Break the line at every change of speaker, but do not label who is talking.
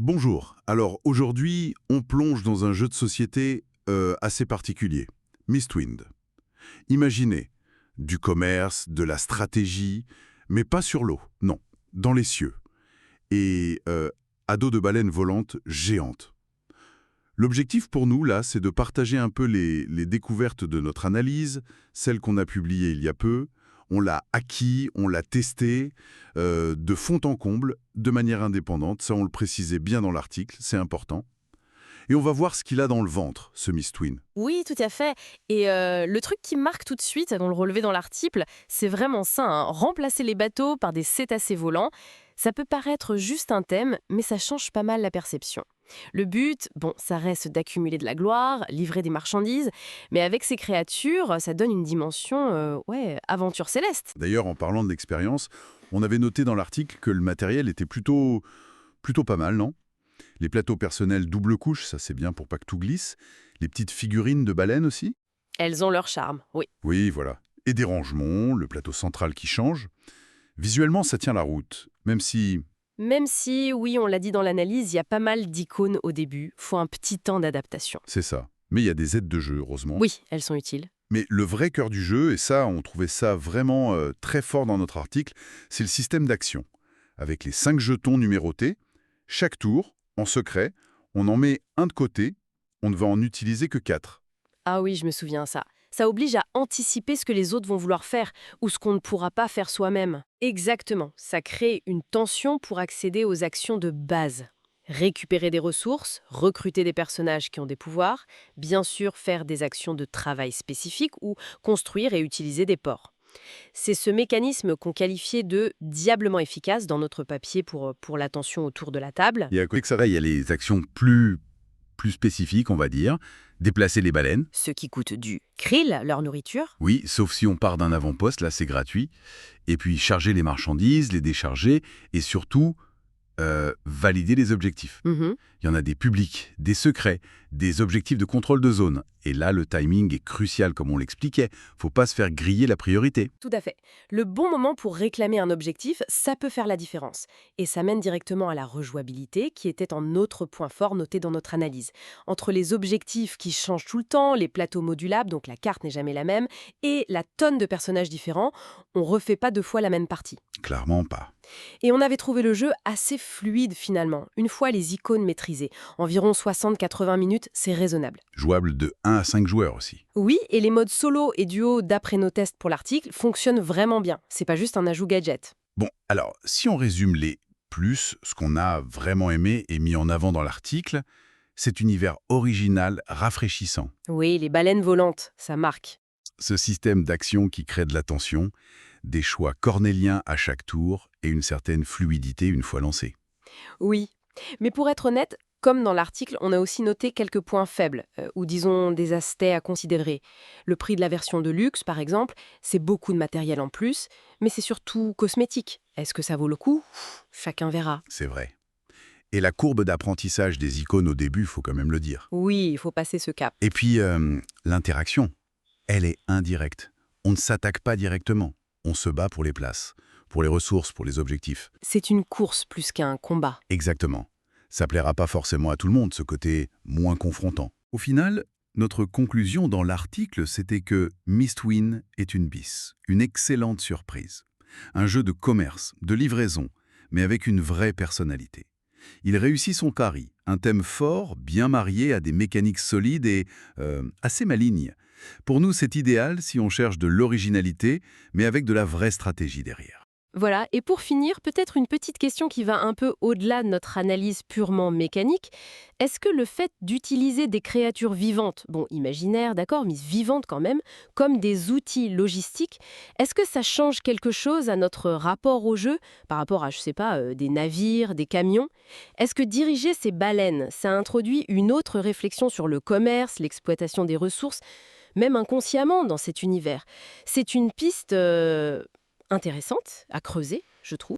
Bonjour. Alors aujourd'hui, on plonge dans un jeu de société assez particulier, Mistwind. Imaginez, du commerce, de la stratégie, mais pas sur l'eau, non, dans les cieux. Et à dos de baleines volantes géantes. L'objectif pour nous, là, c'est de partager un peu les découvertes de notre analyse, celles qu'on a publiées il y a peu. On l'a acquis, on l'a testé, de fond en comble, de manière indépendante. Ça, on le précisait bien dans l'article, c'est important. Et on va voir ce qu'il a dans le ventre, ce Mistwin.
Oui, tout à fait. Et le truc qui marque tout de suite, on le relevait dans l'article, c'est vraiment ça, hein. Remplacer les bateaux par des cétacés volants, ça peut paraître juste un thème, mais ça change pas mal la perception. Le but, bon, ça reste d'accumuler de la gloire, livrer des marchandises, mais avec ces créatures, ça donne une dimension, aventure céleste.
D'ailleurs, en parlant de l'expérience, on avait noté dans l'article que le matériel était plutôt pas mal, non? Les plateaux personnels double couche, ça c'est bien pour pas que tout glisse. Les petites figurines de baleines aussi.
Elles ont leur charme, oui.
Oui, voilà. Et des rangements, le plateau central qui change. Visuellement, ça tient la route, même si...
Même si, oui, on l'a dit dans l'analyse, il y a pas mal d'icônes au début, faut un petit temps d'adaptation.
C'est ça. Mais il y a des aides de jeu, heureusement.
Oui, elles sont utiles.
Mais le vrai cœur du jeu, et ça, on trouvait ça vraiment très fort dans notre article, c'est le système d'action. Avec les 5 jetons numérotés, chaque tour, en secret, on en met un de côté, on ne va en utiliser que 4.
Ah oui, je me souviens ça. Ça oblige à anticiper ce que les autres vont vouloir faire ou ce qu'on ne pourra pas faire soi-même. Exactement, ça crée une tension pour accéder aux actions de base. Récupérer des ressources, recruter des personnages qui ont des pouvoirs, bien sûr faire des actions de travail spécifiques ou construire et utiliser des ports. C'est ce mécanisme qu'on qualifiait de diablement efficace dans notre papier pour l'attention autour de la table.
Et à côté de ça, il y a les actions plus spécifiques, on va dire. Déplacer les baleines.
Ce qui coûte du krill, leur nourriture.
Oui, sauf si on part d'un avant-poste, là c'est gratuit. Et puis charger les marchandises, les décharger, et surtout, valider les objectifs.
Mhm.
Il y en a des publics, des secrets, des objectifs de contrôle de zone. Et là, le timing est crucial, comme on l'expliquait. Faut pas se faire griller la priorité.
Tout à fait. Le bon moment pour réclamer un objectif, ça peut faire la différence. Et ça mène directement à la rejouabilité, qui était un autre point fort noté dans notre analyse. Entre les objectifs qui changent tout le temps, les plateaux modulables, donc la carte n'est jamais la même, et la tonne de personnages différents, on refait pas 2 fois la même partie.
Clairement pas.
Et on avait trouvé le jeu assez fluide finalement, une fois les icônes maîtrisées. Environ 60-80 minutes, c'est raisonnable.
Jouable de 1 à 5 joueurs aussi.
Oui, et les modes solo et duo d'après nos tests pour l'article fonctionnent vraiment bien. C'est pas juste un ajout gadget.
Bon, alors, si on résume les plus, ce qu'on a vraiment aimé et mis en avant dans l'article, cet univers original, rafraîchissant.
Oui, les baleines volantes, ça marque.
Ce système d'action qui crée de la tension, des choix cornéliens à chaque tour et une certaine fluidité une fois lancé.
Oui, mais pour être honnête, comme dans l'article, on a aussi noté quelques points faibles, ou disons des aspects à considérer. Le prix de la version de luxe, par exemple, c'est beaucoup de matériel en plus, mais c'est surtout cosmétique. Est-ce que ça vaut le coup? Chacun verra.
C'est vrai. Et la courbe d'apprentissage des icônes au début, faut quand même le dire.
Oui, il faut passer ce cap.
Et puis, l'interaction, elle est indirecte. On ne s'attaque pas directement. On se bat pour les places, pour les ressources, pour les objectifs.
C'est une course plus qu'un combat.
Exactement. Ça plaira pas forcément à tout le monde, ce côté moins confrontant. Au final, notre conclusion dans l'article, c'était que Mistwin est une bis, une excellente surprise. Un jeu de commerce, de livraison, mais avec une vraie personnalité. Il réussit son pari, un thème fort, bien marié à des mécaniques solides et assez malignes. Pour nous, c'est idéal si on cherche de l'originalité, mais avec de la vraie stratégie derrière.
Voilà, et pour finir, peut-être une petite question qui va un peu au-delà de notre analyse purement mécanique. Est-ce que le fait d'utiliser des créatures vivantes, bon, imaginaires, d'accord, mais vivantes quand même, comme des outils logistiques, est-ce que ça change quelque chose à notre rapport au jeu par rapport à, je sais pas, des navires, des camions? Est-ce que diriger ces baleines, ça introduit une autre réflexion sur le commerce, l'exploitation des ressources, même inconsciemment dans cet univers? C'est une piste intéressante à creuser, je trouve.